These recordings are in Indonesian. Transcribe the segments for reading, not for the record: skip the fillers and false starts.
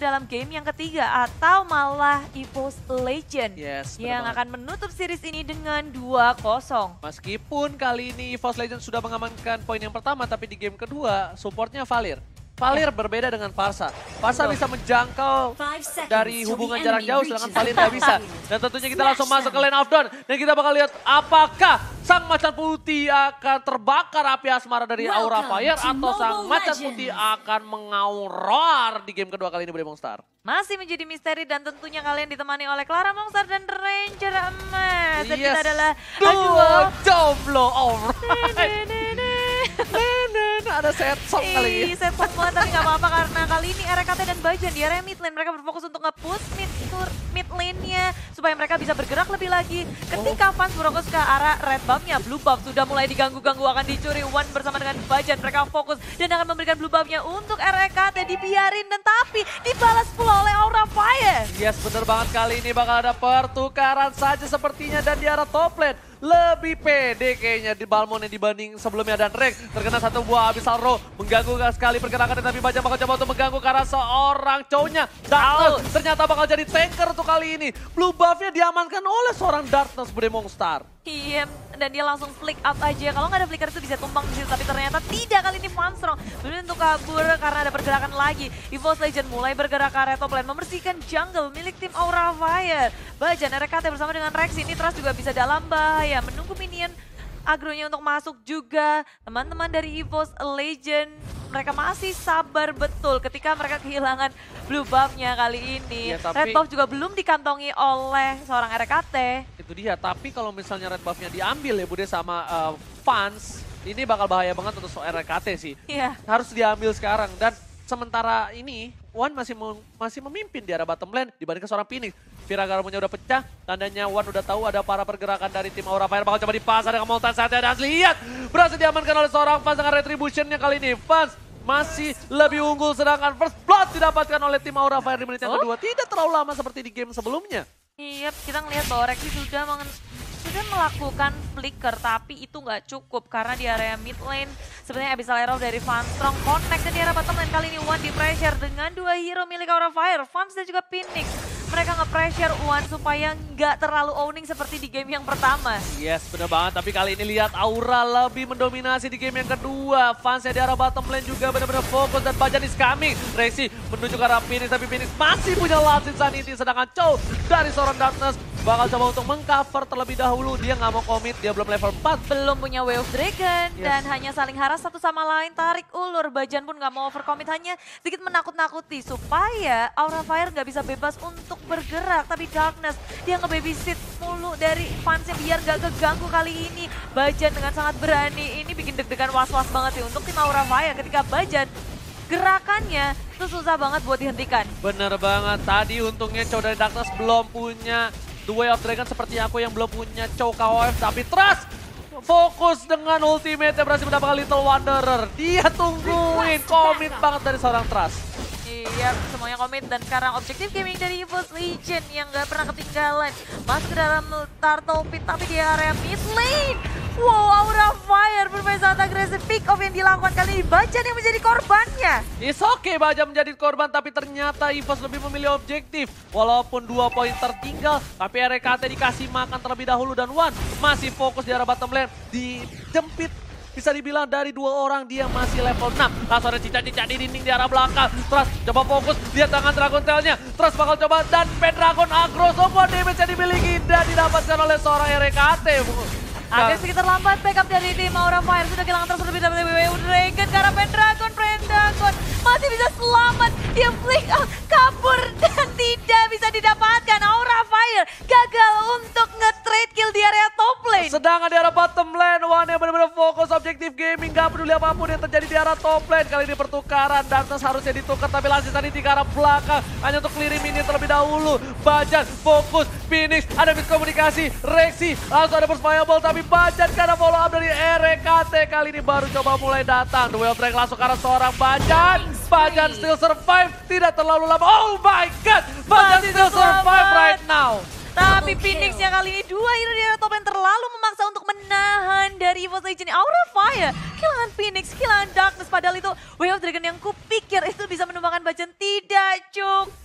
dalam game yang ketiga atau malah EVOS Legend yang akan menutup series ini dengan 2-0. Meskipun kali ini EVOS Legend sudah mengamankan poin yang pertama, tapi di game kedua supportnya Valir. Valir berbeda dengan Parsa. Parsa bisa menjangkau dari hubungan jarak jauh, sedangkan Valir nggak bisa. Dan tentunya kita langsung masuk ke lane of dawn. Dan kita bakal lihat apakah sang macan putih akan terbakar api asmara dari Aura Fire atau sang macan putih akan mengauror di game kedua kali ini Brave Star. Masih menjadi misteri dan tentunya kalian ditemani oleh Clara Mongstar dan Ranger emas. Dan kita adalah duo jomblo, alright. Ada set song kali ini. Set song banget, tapi gak apa-apa karena kali ini RKT dan Bajan di area mid lane. Mereka berfokus untuk nge-push mid lane-nya supaya mereka bisa bergerak lebih lagi. Ketika Fans berfokus ke arah red buff-nya, blue buff sudah mulai diganggu-ganggu akan dicuri. One bersama dengan Bajan, mereka fokus dan akan memberikan blue buff-nya untuk RKT. Dibiarin dan tapi dibalas pula oleh Aura Fire. Yes, bener banget kali ini bakal ada pertukaran saja sepertinya dan di arah top lane. Lebih pede kayaknya di Balmond dibanding sebelumnya dan Rex terkena satu buah Abyssal Row mengganggu sekali pergerakan tapi Bajan bakal coba untuk mengganggu karena seorang cowoknya Darkness ternyata bakal jadi tanker untuk kali ini. Blue buff-nya diamankan oleh seorang Darkness Brave Star. Iya, dan dia langsung flick up aja. Kalau nggak ada flicker itu bisa tumbang di situ, tapi ternyata tidak. Kali ini Funstrong benar untuk kabur karena ada pergerakan lagi. EVOS Legend mulai bergerak ke area top lane, membersihkan jungle milik tim Aura Fire. Bajan RKT bersama dengan Rex ini Trust juga bisa dalam bahaya. Menunggu minion agronya untuk masuk juga. Teman-teman dari EVOS Legend, mereka masih sabar betul ketika mereka kehilangan blue buff-nya kali ini. Ya, Red buff juga belum dikantongi oleh seorang RKT. Itu dia, tapi kalau misalnya red buff-nya diambil ya Bude sama Fans, ini bakal bahaya banget untuk RKT sih. Iya. Harus diambil sekarang dan sementara ini One masih memimpin di arah bottom lane dibandingkan seorang Phoenix. Viragaromonya udah pecah, tandanya One udah tahu ada para pergerakan dari tim Aura Fire bakal coba dipasar dengan Molten Sate dan lihat berhasil diamankan oleh seorang Fans dengan retribution-nya kali ini. Fans masih lebih unggul sedangkan first blood didapatkan oleh tim Aura Fire di menit yang kedua. Tidak terlalu lama seperti di game sebelumnya. Iya, kita ngelihat bahwa Rexy sudah melakukan flicker, tapi itu nggak cukup karena di area mid lane sebenarnya Abyssal Arrow dari Funstrong connect di area bottom lane. Kali ini One di pressure dengan dua hero milik Aura Fire, Fans dan juga Phoenix. Mereka nge-pressure One supaya nggak terlalu owning seperti di game yang pertama. Yes, bener banget. Tapi kali ini lihat Aura lebih mendominasi di game yang kedua. Fansnya di arah bottom lane juga benar-benar fokus dan Bajan is coming. Rexy menuju ke arah Phoenix, tapi Phoenix masih punya last insanity. Sedangkan Chow dari seorang Darkness bakal coba untuk mengcover terlebih dahulu. Dia nggak mau komit, dia belum level 4. Belum punya Way of Dragon dan hanya saling haras satu sama lain, tarik ulur. Bajan pun nggak mau overcommit, hanya sedikit menakut-nakuti supaya Aura Fire nggak bisa bebas untuk bergerak. Tapi Darkness dia nge-babysit mulu dari fansnya biar gak keganggu kali ini. Bajan dengan sangat berani, ini bikin deg-degan was-was banget sih untuk tim Aura Fire ketika Bajan gerakannya itu susah banget buat dihentikan. Bener banget, tadi untungnya Chow dari Darkness belum punya The Way of Dragon seperti aku yang belum punya Chow KOF, tapi Trust fokus dengan ultimate yang berhasil mendapatkan Little Wanderer. Dia tungguin, komit banget dari seorang Trust. Iya, semuanya komit dan sekarang objektif gaming dari EVOS Legend yang gak pernah ketinggalan. Masuk ke dalam Turtle Pit tapi di area mid lane. Wow, Aura Fire bermain sangat agresif. Pick off yang dilakukan kali ini Bajan yang menjadi korbannya. It's okay Bajan menjadi korban, tapi ternyata EVOS lebih memilih objektif. Walaupun 2 poin tertinggal, tapi RKT dikasih makan terlebih dahulu dan One masih fokus di arah bottom lane. Dijempit bisa dibilang dari 2 orang dia masih level 6. Langsung ada cicak-cicak di dinding di arah belakang. Trust coba fokus, lihat tangan Dragon Tail-nya. Trust bakal coba dan Pendragon aggro. Semua damage yang dimiliki dan didapatkan oleh seorang RKT. Agak sedikit terlambat backup dari tim Aura Fire. Sudah kehilangan terus lebih dari WWE Dragon karena Pendragon masih bisa selamat. Dia flick out, kabur dan tidak bisa didapatkan. Aura Fire gagal untuk nge-trade kill di area top lane. Sedangkan di arah bottom lane, One yang benar-benar fokus objektif gaming. Gak peduli apapun yang terjadi di arah top lane. Kali ini pertukaran, Darkness harusnya ditukar tapi langsung tadi di arah belakang. Hanya untuk clearing minion terlebih dahulu. Bajan fokus, Phoenix ada miskomunikasi. Rexy langsung ada burst fireball tapi Bajan karena follow up dari RKT. Kali ini baru coba mulai datang. The Way of Dragon langsung ke arah seorang Bajan. Bajan still survive, tidak terlalu lama. Oh my god, Bajan still survive right now. Tapi Phoenix-nya kali ini 2 hero di area top lane terlalu memaksa untuk menahan dari EVOS Legend. Aura Fire kehilangan Phoenix, kehilangan Darkness. Padahal itu Way of Dragon yang kupikir itu bisa menumbangkan Bajan, tidak cukup.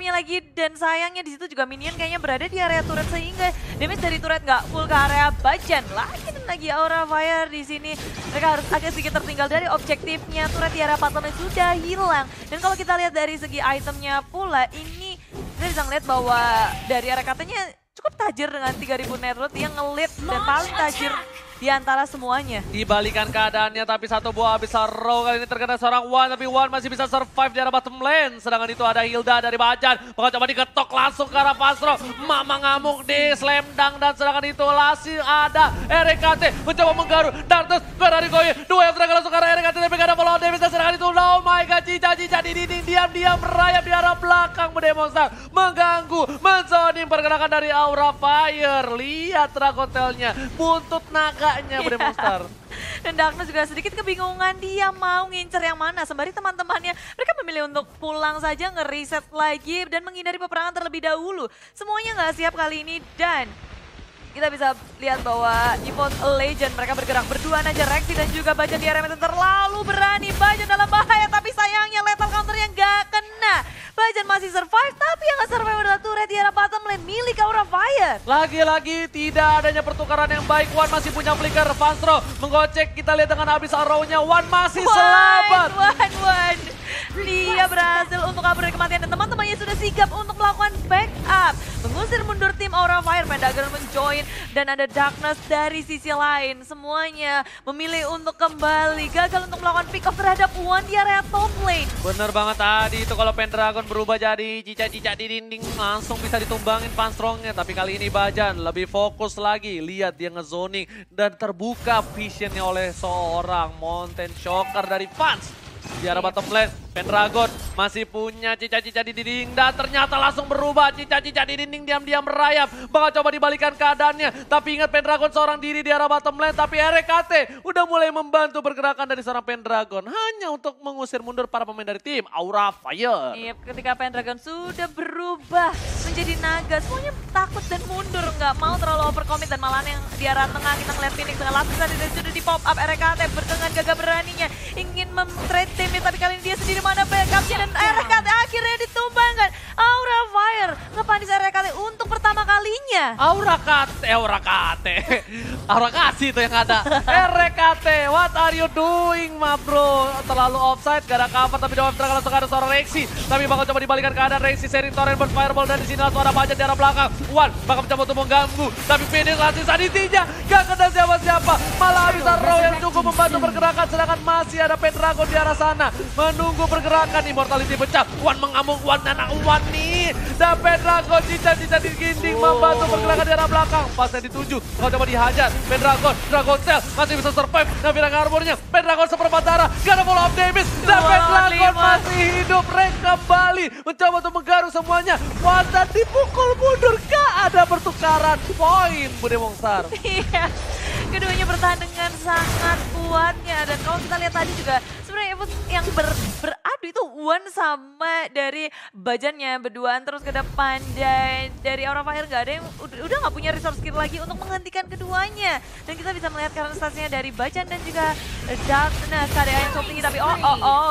up-nya lagi dan sayangnya di situ juga minion kayaknya berada di area turret sehingga damage dari turret nggak full ke area Bajan. Lagi Aura Fire di sini. Mereka harus agak sedikit tertinggal dari objektifnya. Turret di area bottomnya sudah hilang. Dan kalau kita lihat dari segi itemnya pula, ini kita bisa ngeliat bahwa dari area katanya cukup tajir dengan 3000 net worth yang ngelit dan paling tajir di antara semuanya. Dibalikan keadaannya tapi satu buah bisa row kali ini terkena seorang Wan tapi Wan masih bisa survive di arah bottom lane. Sedangkan itu ada Hilda dari Bajan. Bakal coba diketok langsung ke arah Fastro. Mama ngamuk di slam dunk dan sedangkan itu masih ada RKT mencoba menggaru. Darkness dari Goye. Dua yang terkena langsung ke arah RKT tapi gak ada follow damage dan sedangkan itu oh my god Cica di dinding diam-diam merayap di arah belakang mendemonstrasi. Mengganggu, menzoning pergerakan dari Aura Fire. Lihat Dragon Tail-nya, buntut naga berdemonstrar. Dan Darkness juga sedikit kebingungan dia mau ngincer yang mana. Sembari teman-temannya mereka memilih untuk pulang saja, nge-reset lagi dan menghindari peperangan terlebih dahulu. Semuanya nggak siap kali ini dan kita bisa lihat bahwa EVOS Legend mereka bergerak berdua aja. Rexy dan juga Bajan di area terlalu berani. Bajan dalam bahaya tapi sayangnya lethal counternya nggak kena. Bajan masih survive tapi yang nggak survive adalah turret di area bottom lane milik Aura Fire. Lagi-lagi tidak adanya pertukaran yang baik. Wan masih punya flicker. Vanstro menggocek. Kita lihat dengan habis arrow-nya. Wan masih selamat. Wan. Dia berhasil untuk kabur dari kematian dan teman-temannya sudah sigap untuk melakukan backup. Mengusir mundur tim Aura Fire. Pendagon menjoin dan ada Darkness dari sisi lain. Semuanya memilih untuk kembali. Gagal untuk melakukan pick off terhadap Wan di area top lane. Bener banget tadi itu kalau Pendragon berubah jadi cica-cica di dinding langsung bisa ditumbangin Panstrongnya. Tapi kali ini Bajan lebih fokus lagi. Lihat dia ngezoning dan terbuka visionnya oleh seorang Mountain Shocker dari Fans. Di arah bottom lane, Pendragon masih punya cica-cica di dinding dan ternyata langsung berubah. Cica-cica di dinding diam-diam merayap. Bakal coba dibalikan keadaannya. Tapi ingat Pendragon seorang diri di arah bottom lane. Tapi RKT udah mulai membantu pergerakan dari seorang Pendragon. Hanya untuk mengusir mundur para pemain dari tim Aura Fire. Iya, ketika Pendragon sudah berubah menjadi naga. Semuanya takut dan mundur. Nggak mau terlalu overcommit dan malahan yang di arah tengah kita ngeliat Phoenix dengan lapisan dan sudah di pop up RKT dengan gagah beraninya. Ingin mem-trade tim tapi kali ini dia sendiri mana backupnya dan RKT akhirnya ditumbangkan. Aura Fire ngepanis RKT untuk pertama kalinya. Aura kasih itu yang ada. RKT, what are you doing ma bro? Terlalu offside, gak ada cover tapi di wave langsung ada seorang Rexy. Tapi bakal coba dibalikan keadaan Rexy sharing torrent burn fireball dan di sini langsung ada Bajan di arah belakang. Wan bakal mencoba untuk mengganggu tapi Phoenix langsung sanitinya gak kena siapa-siapa. Malah habis row yang cukup membantu pergerakan sedangkan masih ada Pendragon di arah sana. Menunggu pergerakan, Immortality pecah. Wan mengamuk, Wan anak Wan nih. Dan Pendragon cica-cica di dinding membantu pergerakan di arah belakang. Pasnya dituju, kalau coba dihajar. Pendragon, Dragon Tail masih bisa survive. Naviran armornya, Pendragon seperempat darah. Gak ada follow up damage. Dan Pendragon masih hidup. Rank kembali. Mencoba untuk menggaruk semuanya. Wan dan dipukul mundur. Gak ada pertukaran poin, Bude Mongsar. Iya, keduanya bertahan dengan sangat kuatnya. Dan kalau kita lihat tadi juga sebenarnya yang beradu itu Wan sama dari Bajannya berduaan terus ke depan dan dari Aura Fire gak ada yang udah gak punya resource skill lagi untuk menghentikan keduanya. Dan kita bisa melihat current stats-nya dari Bajan dan juga Darkness ada yang cukup tinggi tapi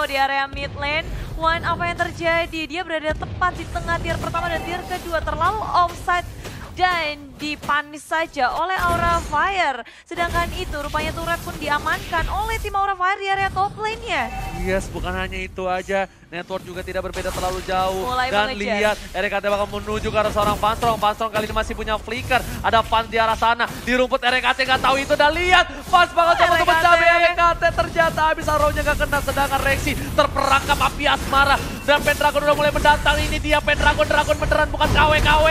di area mid lane. Wan apa yang terjadi? Dia berada tepat di tengah tier pertama dan tier kedua terlalu offside dan dipanis saja oleh Aura Fire. Sedangkan itu rupanya turret pun diamankan oleh tim Aura Fire di area top lane-nya. Yes, bukan hanya itu aja. Network juga tidak berbeda terlalu jauh. Mulai dan mengejar. lihat RKT bakal menuju ke arah seorang Vanstrong. Vanstrong kali ini masih punya flicker. Ada Vans di arah sana. Di rumput RKT nggak tahu itu. Dan lihat Vans bakal coba untuk mencabai RKT. Ternyata habis arrow-nya nggak kena. Sedangkan Rexy terperangkap api asmara. Dan Pendragon udah mulai mendatang. Ini dia Pendragon. Dragon beneran bukan KW-KW.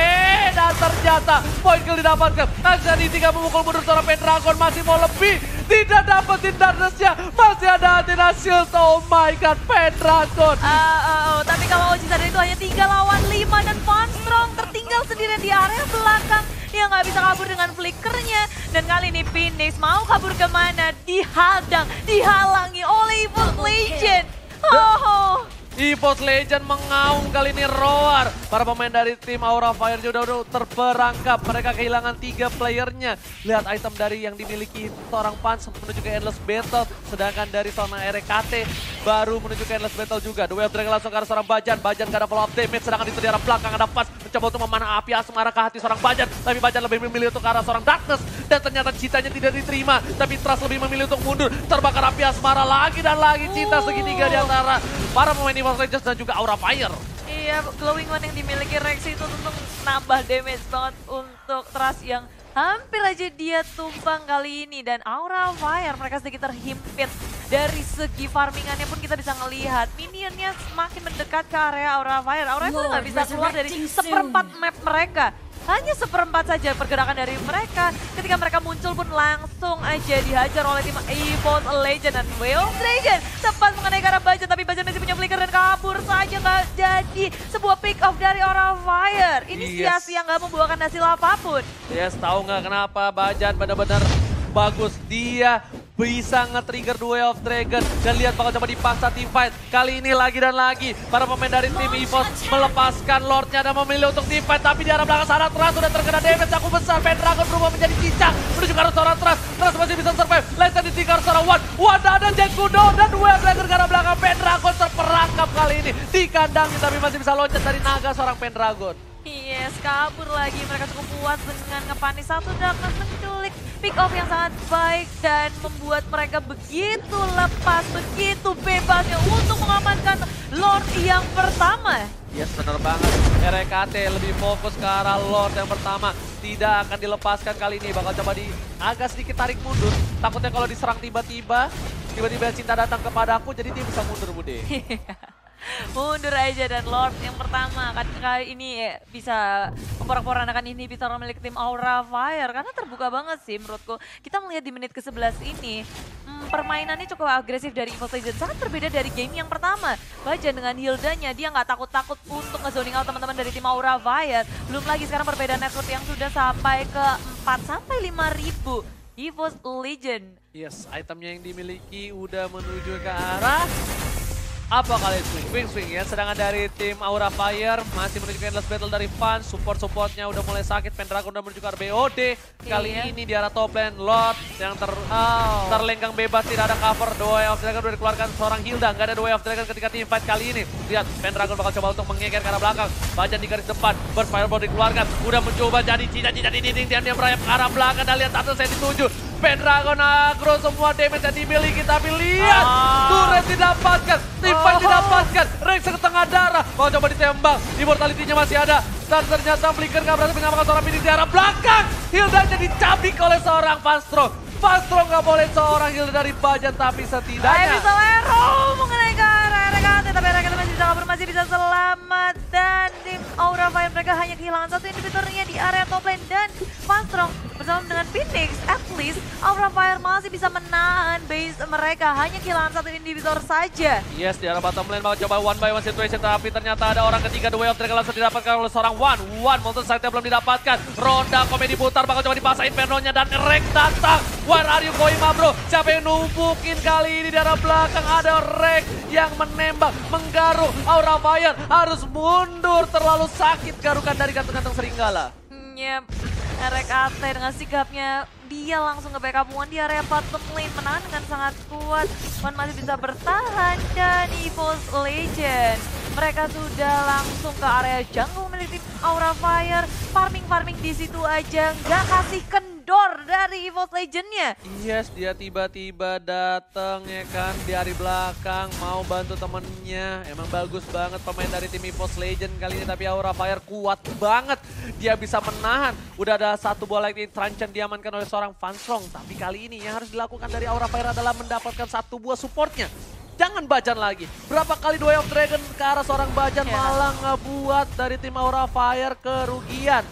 Dan ternyata poin kill didapatkan. Aksani 3 memukul mundur seorang Pendragon. Masih mau lebih. Tidak dapetin Darkness-nya. Masih ada Athena Shield. Oh my god, Pendragon. Tapi kalau Oji sadar itu hanya 3 lawan 5 dan Vanstrong tertinggal sendirian di area belakang. Dia nggak bisa kabur dengan flickernya. Dan kali ini Phoenix mau kabur kemana? Dihalangi oleh EVOS Legend. EVOS Legend mengaum kali ini Roar. Para pemain dari tim Aura Fire juga udah terperangkap. Mereka kehilangan 3 playernya. Lihat item dari yang dimiliki seorang Pans menuju ke Endless Battle. Sedangkan dari seorang RKT baru menuju ke Endless Battle juga. The Way of Dragon langsung ke arah seorang Bajan. Bajan gak ada follow up damage. Sedangkan itu di arah belakang ada Pans mencoba untuk memanah api asem arah ke hati seorang Bajan. Tapi Bajan lebih memilih untuk ke arah seorang Darkness. Dan ternyata cintanya tidak diterima. Tapi Trust lebih memilih untuk mundur. Terbakar api asmara lagi dan lagi. Cinta segitiga di antara para pemain EVOS Legends dan juga Aura Fire. Iya, glowing one yang dimiliki Rexy itu tentu nambah damage banget untuk Trust yang hampir aja dia tumbang kali ini. Dan Aura Fire mereka sedikit terhimpit. Dari segi farmingannya pun kita bisa ngelihat minionnya semakin mendekat ke area Aura Fire. Aura Fire nggak bisa keluar dari seperempat map mereka. Hanya seperempat saja pergerakan dari mereka. Ketika mereka muncul pun langsung aja dihajar oleh tim EVOS Legend. Dan Way of Dragon tepat mengenai ke arah Bajan. Tapi Bajan masih punya flicker dan kabur saja. Nggak jadi sebuah pick off dari Aura Fire. Ini sia-sia nggak membuahkan hasil apapun. Yes, tahu nggak kenapa Bajan benar-benar bagus. Dia bisa nge-trigger The Way of Dragon. Dan lihat bakal coba dipaksa team fight. Kali ini lagi dan lagi. Para pemain dari tim EVOS melepaskan Lordnya dan memilih untuk team fight. Tapi di arah belakang sana Trust sudah terkena damage cukup besar. Pendragon berubah menjadi cicak. Menuju ke arah seorang Trust. Trust masih bisa survive. Legend ditinggal seorang Wan. Wan ada Jet Kudo. Dan The Way of Dragon ke arah belakang. Pendragon terperangkap kali ini. Dikandang tapi masih bisa loncat dari naga seorang Pendragon. Yes, kabur lagi. Mereka cukup puas dengan ngepanis satu Darkness menculik. Pick off yang sangat baik dan membuat mereka begitu lepas, begitu bebasnya untuk mengamankan Lord yang pertama. Yes, benar banget. RKT lebih fokus ke arah Lord yang pertama. Tidak akan dilepaskan kali ini. Bakal coba agak sedikit tarik mundur. Takutnya kalau diserang tiba-tiba Cinta datang kepadaku jadi dia bisa mundur, Bude. Mundur aja. Dan Lord yang pertama kan kali ini bisa memporak-porandakan inhibitor milik tim Aura Fire. Karena terbuka banget sih menurutku. Kita melihat di menit ke-11 ini permainannya cukup agresif dari EVOS Legends. Sangat berbeda dari game yang pertama. Bajan dengan Hildanya dia nggak takut-takut untuk nge-zoning out teman-teman dari tim Aura Fire. Belum lagi sekarang perbedaan network yang sudah sampai ke 4 sampai 5.000 EVOS Legends. Yes, itemnya yang dimiliki udah menuju ke arah apa kali swing ya. Sedangkan dari tim Aura Fire masih menuju ke Endless Battle dari Fan. Supportnya udah mulai sakit. Pendragon udah menuju ke BOD. Kali ini di arah top lane Lord yang terlenggang bebas, tidak ada cover. The Way of Dragon udah dikeluarkan seorang Hilda. Gak ada The Way of Dragon ketika team fight kali ini. Lihat Pendragon bakal coba untuk mengeker ke arah belakang. Bajan di garis depan. Burst Fireball dikeluarkan. Udah mencoba jadi cicak di dinding. Dan dia merayap ke arah belakang. Dan lihat satu saya dituju. Pendragon aggro semua damage yang dimiliki. Tapi lihat turret didapatkan. Timpan didapatkan, Rex ke tengah darah, mau coba ditembak, immortality-nya masih ada, dan ternyata Flicker gak berhasil menyamakan seorang Phoenix di arah belakang. Hildanya dicabik oleh seorang Fastro. Fastro gak boleh seorang Hilda dari Bajan, tapi setidaknya bisa Lero mengenai ke arah RKT, tapi RKT masih bisa kabur, masih bisa selamat. Dan tim Aura Fire mereka hanya kehilangan satu individualnya di area top lane. Dan Fastro bersama dengan Phoenix, at least Aura Fire masih bisa menahan base mereka. Hanya kehilangan satu individual saja. Yes, di arah bottom lane mau coba one by one situation, tapi ternyata ada orang ketiga. The Way of Dragon langsung didapatkan oleh seorang One Molten Strike belum didapatkan. Ronda komedi putar, bakal coba dipasang Inferno-nya dan Rex datang. Where are you going, ma bro? Siapa yang numpukin kali ini? Di arah belakang ada Rex yang menembak, menggaruk. Aura Fire harus mundur, terlalu sakit garukan dari kantong-kantong Serigala. Yep, RKT dengan sigapnya dia langsung ke backup Wan di area bottom lane, menahan dengan sangat kuat. Wan masih bisa bertahan. Dan EVOS Legend mereka sudah langsung ke area jungle milik tim Aura Fire. Farming di situ aja, nggak kasih kendor dari EVOS Legend-nya. Yes, dia tiba-tiba datang ya kan di hari belakang mau bantu temennya. Emang bagus banget pemain dari tim EVOS Legend kali ini, tapi Aura Fire kuat banget. Dia bisa menahan. Udah ada satu bola lightning Truncheon diamankan oleh seorang Fanstrong. Tapi kali ini yang harus dilakukan dari Aura Fire adalah mendapatkan satu buah supportnya. Jangan Bajan lagi. Berapa kali The Way of Dragon ke arah seorang Bajan malah ngebuat dari tim Aura Fire kerugian.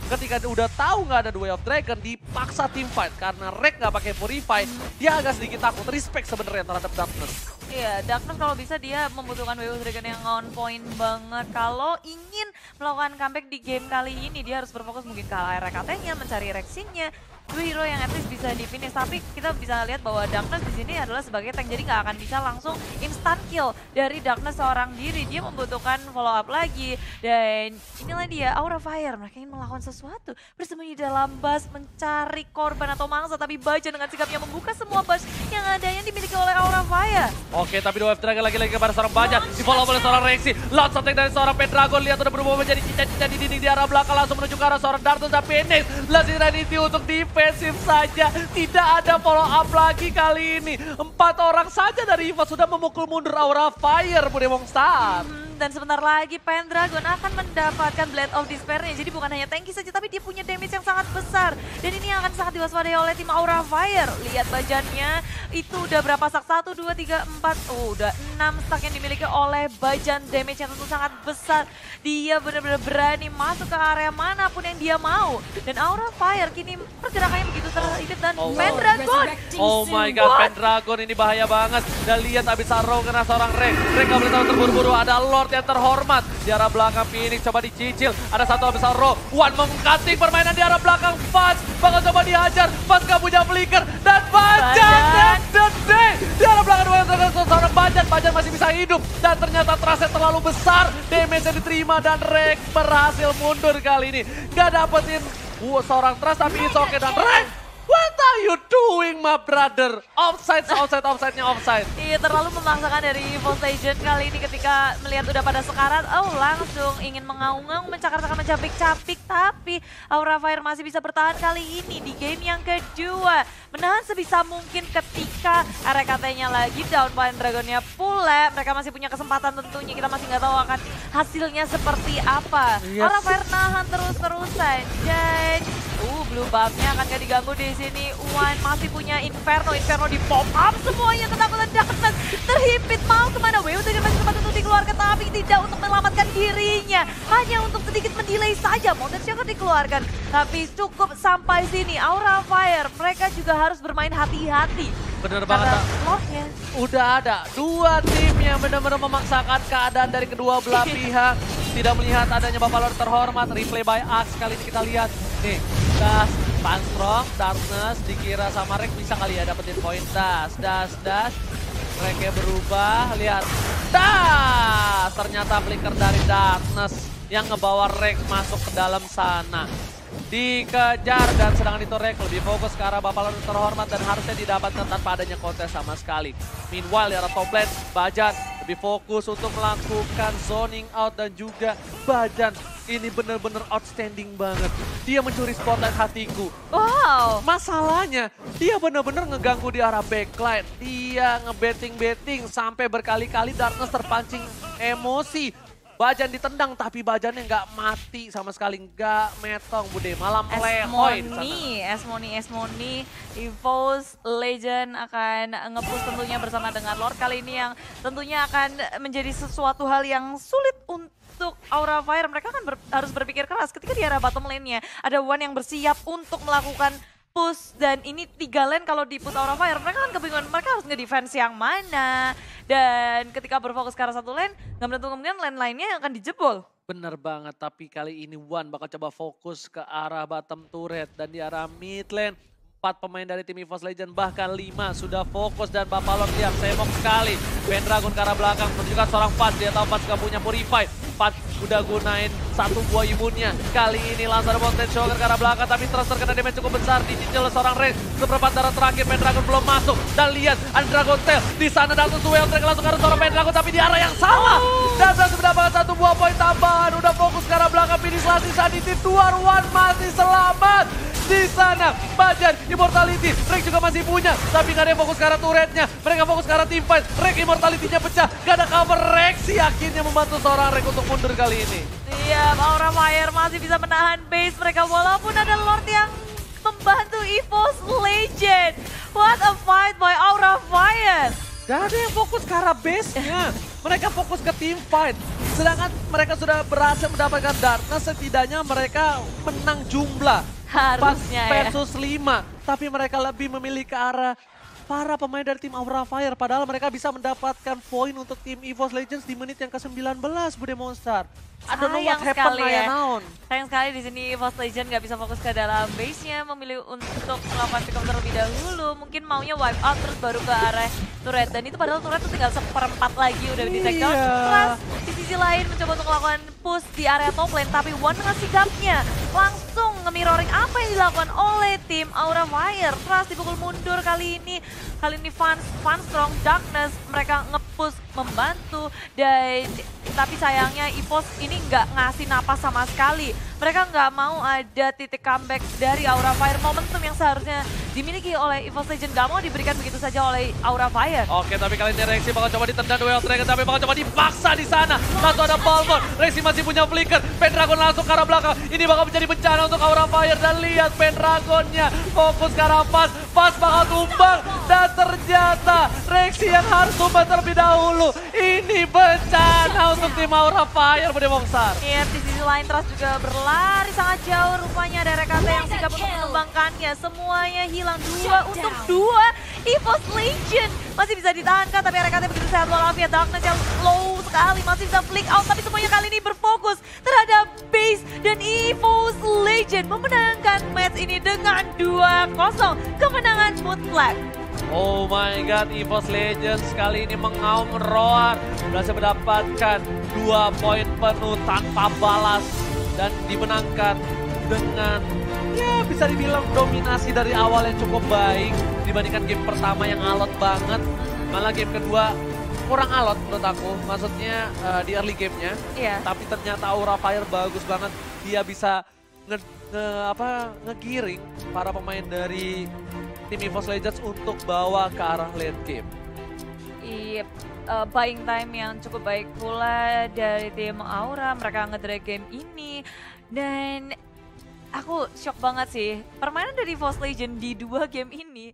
Ketika udah tahu nggak ada The Way of Dragon, dipaksa team fight karena Rek nggak pakai Purify. Dia agak sedikit takut, respect sebenarnya terhadap Darkness. Iya, Darkness kalau bisa dia membutuhkan Way of Dragon yang on point banget. Kalau ingin melakukan comeback di game kali ini, dia harus berfokus mungkin ke arah RKT-nya, mencari Rexing-nya. 2 hero yang at least bisa di finish. Tapi kita bisa lihat bahwa Darkness di sini adalah sebagai tank, jadi nggak akan bisa langsung instant kill dari Darkness seorang diri. Dia membutuhkan follow up lagi. Dan inilah dia Aura Fire, mereka ingin melakukan sesuatu bersembunyi dalam bus, mencari korban atau mangsa. Tapi Bajan dengan sikapnya membuka semua bus yang ada yang dimiliki oleh Aura Fire. Oke, tapi dua Dragon lagi-lagi kepada seorang Bajan, di follow oleh seorang Rexy. Launch attack dari seorang Pendragon, lihat udah berubah menjadi cincin-cincin di dinding di arah belakang, langsung menuju ke arah seorang Darkness dan Phoenix. Last Serenity untuk defensif saja, tidak ada follow up lagi kali ini. 4 orang saja dari EVOS sudah memukul mundur Aura Fire, Bude Mongstar. Dan sebentar lagi Pendragon akan mendapatkan Blade of Despair-nya. Jadi bukan hanya tanky saja, tapi dia punya damage yang sangat besar. Dan ini akan sangat diwaspadai oleh tim Aura Fire. Lihat Bajannya, itu udah berapa stack? 1, 2, 3, 4, udah 6 stack yang dimiliki oleh Bajan. Damage yang tentu sangat besar. Dia benar-benar berani masuk ke area manapun yang dia mau. Dan Aura Fire kini pergerakannya begitu terhidap dan Pendragon. Oh my god, Pendragon ini bahaya banget. Dan lihat abis Arrow kena seorang Rek. Rek gak boleh tahu terburu-buru, ada Lord yang terhormat. Di arah belakang Phoenix coba dicicil. Ada satu abis Arrow. One mengkating permainan di arah belakang. Fudge bakal coba dihajar. Fudge gak punya flicker. Dan Bajan the day. Di arah belakang seorang Bajan. Bajan masih bisa hidup. Dan ternyata trase terlalu besar. Damage yang diterima dan Rek berhasil mundur kali ini. Gak dapetin seorang trust tapi it's okay. Dan Rek, what are you doing, my brother? Offside, offside-nya offside. Iya, terlalu memaksakan dari EVOS Legend kali ini ketika melihat udah pada sekarat. Oh, langsung ingin mengaung-ngaung, mencakar-cakar, mencapik-capik. Tapi Aura Fire masih bisa bertahan kali ini di game yang kedua. Menahan sebisa mungkin ketika RKT-nya lagi down, Pendragonnya pula. Mereka masih punya kesempatan tentunya. Kita masih nggak tahu akan hasilnya seperti apa. Yes. Aura Fire nahan terus-terusan. Dan blue buff-nya akan gak diganggu di sini. Uwan masih punya Inferno di pop up semuanya, ketakutan Darkness terhimpit. Mau kemana? WU masih sempat untuk dikeluarkan tapi tidak untuk menyelamatkan dirinya. Hanya untuk sedikit mendelay saja. Mountain Shocker dikeluarkan. Tapi cukup sampai sini. Aura Fire, mereka juga harus bermain hati-hati. Bener banget. Lordnya udah ada 2 tim yang benar-benar memaksakan keadaan dari kedua belah pihak. Tidak melihat adanya Bapak Lord terhormat. Replay by Axe kali ini kita lihat. Nih, Das, Panstrong, Darkness dikira sama Rek bisa kali ya dapetin poin. Das. Reknya berubah, lihat. Das! Ternyata flicker dari Darkness yang ngebawa Rek masuk ke dalam sana. Dikejar dan sedangkan itu Rek lebih fokus ke arah Bapak Lord terhormat dan harusnya didapatkan tanpa adanya kontes sama sekali. Meanwhile di arah top lane, Bajan lebih fokus untuk melakukan zoning out dan juga Bajan ini benar-benar outstanding banget. Dia mencuri spotlight hatiku. wow. Masalahnya dia benar-benar ngeganggu di arah backline. Dia ngebetting sampai berkali-kali Darkness terpancing emosi. Bajan ditendang tapi Bajannya nggak mati sama sekali, nggak metong Bude, malah melehoy di sana. Esmoni, EVOS Legend akan nge-push tentunya bersama dengan Lord kali ini yang tentunya akan menjadi sesuatu hal yang sulit untuk Aura Fire. Mereka kan harus berpikir keras ketika di arah bottom lane-nya. Ada One yang bersiap untuk melakukan push dan ini 3 lane kalau di push Aura Fire. Mereka kan kebingungan, mereka harus nge-defense yang mana. Dan ketika berfokus ke arah satu lane, nggak menentu kemungkinan lane lainnya yang akan dijebol. Bener banget, tapi kali ini One bakal coba fokus ke arah bottom turret dan di arah mid lane. 4 pemain dari tim EVOS Legend bahkan 5 sudah fokus dan Bapak Lord lihat semok sekali. Pendragon ke arah belakang menunjukkan seorang Fudge, dia tahu Fudge gak punya Purify. Fudge udah gunain 1 buah imunnya. Kali ini langsung ada Mountain Shocker ke arah belakang tapi terus terkena damage cukup besar. Dicicil oleh seorang Rage, seperempat darah terakhir Pendragon belum masuk. Dan lihat ada Dragon Tail di sana dan Well Track langsung ke arah seorang Pendragon tapi di arah yang salah. Dan berhasil mendapatkan 1 buah poin tambahan. Udah fokus ke arah belakang, finish lagi Sanity. One masih selamat. Di sana, Bajan, Immortality, Rek juga masih punya. Tapi gak ada yang fokus ke arah turretnya. Mereka fokus ke arah teamfight. Rek Immortality-nya pecah. Gak ada cover, Rek sih akhirnya membantu seorang Rek untuk mundur kali ini. Iya, Aura Fire masih bisa menahan base mereka walaupun ada Lord yang membantu EVOS Legend. What a fight by Aura Fire. Gak ada yang fokus ke arah base-nya. Mereka fokus ke teamfight. Sedangkan mereka sudah berhasil mendapatkan Darkness, setidaknya mereka menang jumlah. Harusnya 4 versus 5, tapi mereka lebih memilih ke arah para pemain dari tim Aura Fire. Padahal mereka bisa mendapatkan poin untuk tim EVOS Legends di menit yang ke-19, Bude Monster. I don't know what happened, ya. naon. Sayang sekali di sini EVOS Legends nggak bisa fokus ke dalam base-nya, memilih untuk melakukan pick up terlebih dahulu. Mungkin maunya wipe out terus baru ke arah turret. Dan itu padahal turret tuh tinggal seperempat lagi udah di take down. Plus di sisi lain mencoba untuk melakukan push di area top lane, tapi One dengan sigapnya langsung nge-mirroring apa yang dilakukan oleh tim Aura Fire. Trust dipukul mundur kali ini Funstrong, Darkness mereka nge-push membantu, dan tapi sayangnya EVOS ini nggak ngasih napas sama sekali. Mereka nggak mau ada titik comeback dari Aura Fire. Momentum yang seharusnya dimiliki oleh EVOS Legends nggak mau diberikan begitu saja oleh Aura Fire. Oke, tapi kali ini Rexy bakal coba ditendang Duel Dragon, tapi bakal coba dipaksa di sana. Langsung ada Balmond, Rexy masih punya flicker. Pendragon langsung ke arah belakang. Ini bakal menjadi bencana untuk Aura Fire, dan lihat Pendragonnya fokus ke arah Pas bakal tumbang, dan ternyata Rexy yang harus tumbang terlebih dahulu. Ini bencana untuk tim Aura Fire, Bude Monster. Iya, di sisi lain Trust juga berlari sangat jauh. Rupanya ada RKT yang sigap untuk menumbangkannya. Semuanya hilang 2 untuk 2. EVOS Legends masih bisa ditahankan, tapi RKT begitu sehat walafiat. Darkness yang low sekali masih bisa flick out, tapi semuanya kali ini berfokus terhadap base, dan EVOS Legends memenangkan match ini dengan 2-0. Kemenangan mutlak. Oh my god, EVOS Legends kali ini mengaum roar. Berhasil mendapatkan 2 poin penuh tanpa balas, dan dimenangkan dengan ya bisa dibilang dominasi dari awal yang cukup baik dibandingkan game pertama yang alot banget. Malah game kedua kurang alot menurut aku, maksudnya di early gamenya. Iya. Tapi ternyata Aura Fire bagus banget, dia bisa ngegiring para pemain dari tim EVOS Legends untuk bawa ke arah late game. Iya, buying time yang cukup baik pula dari tim Aura. Mereka ngedrag game ini, dan aku shock banget sih. Permainan dari EVOS Legends di 2 game ini